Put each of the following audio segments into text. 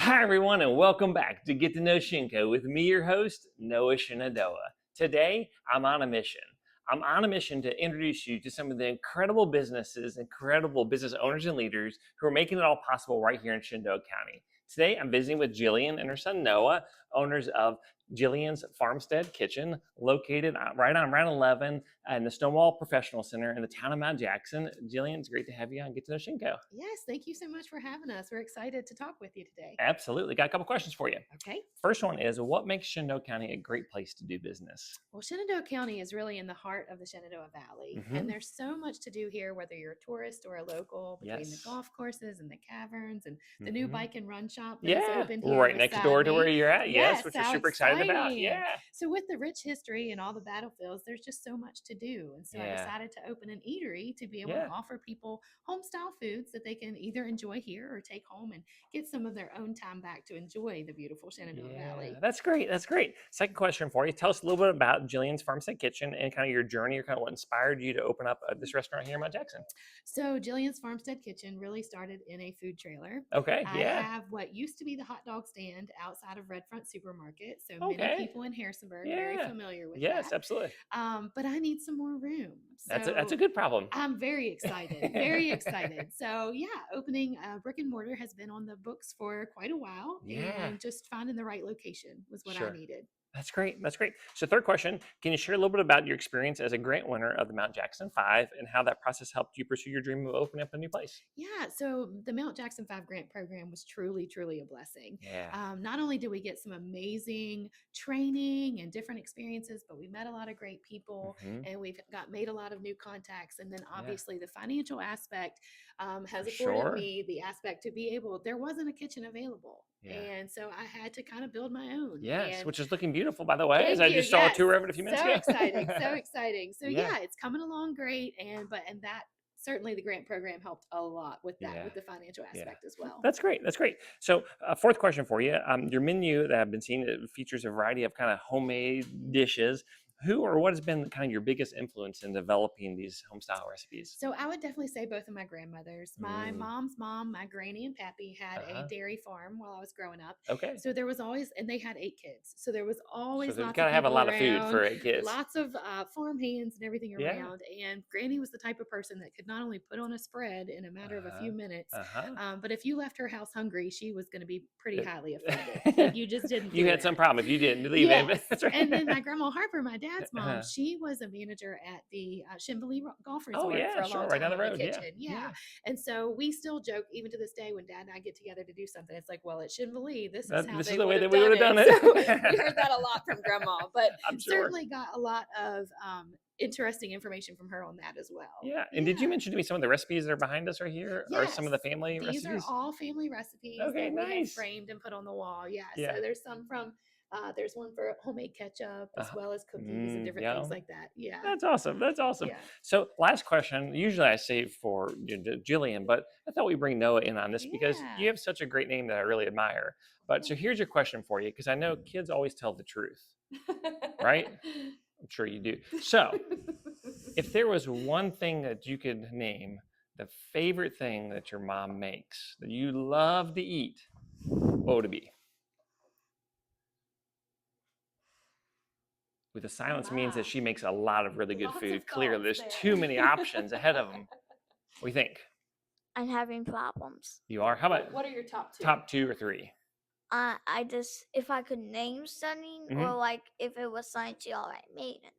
Hi, everyone, and welcome back to Get to Know Shinko with me, your host, Noah Shenandoah. Today, I'm on a mission. I'm on a mission to introduce you to some of the incredible businesses, incredible business owners and leaders who are making it all possible right here in Shenandoah County. Today, I'm visiting with Jillian and her son, Noah, owners of Jillian's Farmstead Kitchen, located right on Route 11 in the Stonewall Professional Center in the town of Mount Jackson. Jillian, it's great to have you on Get to Know Shinko. Yes, thank you so much for having us. We're excited to talk with you today. Absolutely. Got a couple questions for you. Okay. First one is, what makes Shenandoah County a great place to do business? Well, Shenandoah County is really in the heart of the Shenandoah Valley, and there's so much to do here, whether you're a tourist or a local, between the golf courses and the caverns and the new bike and run shop that is opened here right next door to where you're at. Yes, which we're super excited about. Yeah. So with the rich history and all the battlefields, there's just so much to do. And so I decided to open an eatery to be able to offer people home style foods that they can either enjoy here or take home and get some of their own time back to enjoy the beautiful Shenandoah Valley. That's great. That's great. Second question for you. Tell us a little bit about Jillian's Farmstead Kitchen and kind of your journey, or kind of what inspired you to open up this restaurant here in Mount Jackson. So Jillian's Farmstead Kitchen really started in a food trailer. Okay. I have what used to be the hot dog stand outside of Red Front Supermarket. So many people in Harrisonburg are very familiar with that. Yes, absolutely. But I need some more room. So that's a good problem. I'm very excited. Very excited. So opening a brick and mortar has been on the books for quite a while. And just finding the right location was what I needed. That's great. That's great. So third question, can you share a little bit about your experience as a grant winner of the Mount Jackson 5 and how that process helped you pursue your dream of opening up a new place? Yeah, so the Mount Jackson 5 grant program was truly, truly a blessing. Not only did we get some amazing training and different experiences, but we met a lot of great people and we've made a lot of new contacts. And then obviously the financial aspect has afforded me the aspect to be able, there wasn't a kitchen available. And so I had to kind of build my own. Yes, which is looking beautiful, by the way, as I just saw a tour of it a few minutes ago. So exciting, so exciting. So it's coming along great. And that certainly the grant program helped a lot with that, with the financial aspect as well. That's great. That's great. So fourth question for you. Your menu that I've been seeing, it features a variety of kind of homemade dishes. Who or what has been kind of your biggest influence in developing these home style recipes? So I would definitely say both of my grandmothers. My mom's mom, my granny and pappy had a dairy farm while I was growing up. Okay. So there was always, and they had 8 kids. So there was always so lots gotta of have a lot around, of food for 8 kids. lots of farm hands and everything around. And granny was the type of person that could not only put on a spread in a matter of a few minutes, but if you left her house hungry, she was going to be pretty highly offended. You just didn't. You had some problem if you didn't leave it. That's right. And then my grandma Harper, my dad's mom, she was a manager at the Shinville Golf Resort for a long time, right down the road. In the kitchen. And so we still joke even to this day when Dad and I get together to do something. It's like, well, at Shinville, this is the way that we would have done it. So we heard that a lot from Grandma, but certainly got a lot of interesting information from her on that as well. And did you mention to me some of the recipes that are behind us right here? Or some of the family recipes? These are all family recipes that we have framed and put on the wall. So there's some from there's one for homemade ketchup as well as cookies and different things like that. That's awesome. That's awesome. So last question, usually I save for Jillian, but I thought we'd bring Noah in on this because you have such a great name that I really admire. But so here's your question for you, because I know kids always tell the truth, right? I'm sure you do. So if there was one thing that you could name, the favorite thing that your mom makes that you love to eat, what would it be? With the silence means that she makes a lot of really good food. Clearly, there's too many options ahead of them. What do you think? I'm having problems. You are? How about what are your top 2? Top 2 or 3? If I could name something, or like if it was something she already made and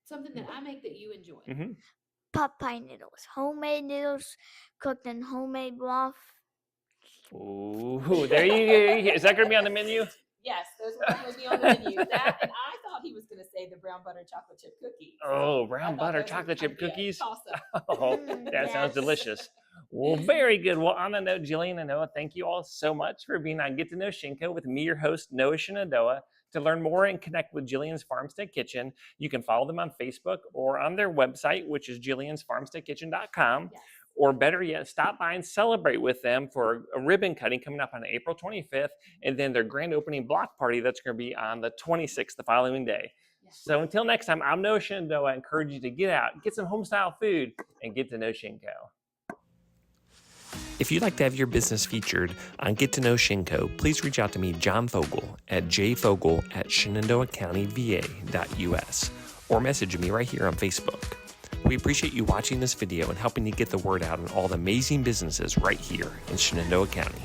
something that I make that you enjoy. Pot pie noodles, homemade noodles cooked in homemade broth. Ooh, there you go. Is that going to be on the menu? Yes, those will definitely be on the menu. That, and I thought he was going to say the brown butter chocolate chip cookies. Oh, brown butter chocolate chip cookies? Awesome. Oh, that sounds delicious. Well, very good. Well, on that note, Jillian and Noah, thank you all so much for being on Get to Know Shinko with me, your host, Noah Shenandoah. To learn more and connect with Jillian's Farmstead Kitchen, you can follow them on Facebook or on their website, which is jilliansfarmsteadkitchen.com. Or better yet, stop by and celebrate with them for a ribbon cutting coming up on April 25th, and then their grand opening block party that's going to be on the 26th, the following day. So until next time, I'm Noah Shenandoah. I encourage you to get out, get some home style food, and get to know Shinko. If you'd like to have your business featured on Get to Know Shenco, please reach out to me, John Fogel, at jfogel@shenandoahcountyva.us, or message me right here on Facebook. We appreciate you watching this video and helping to get the word out on all the amazing businesses right here in Shenandoah County.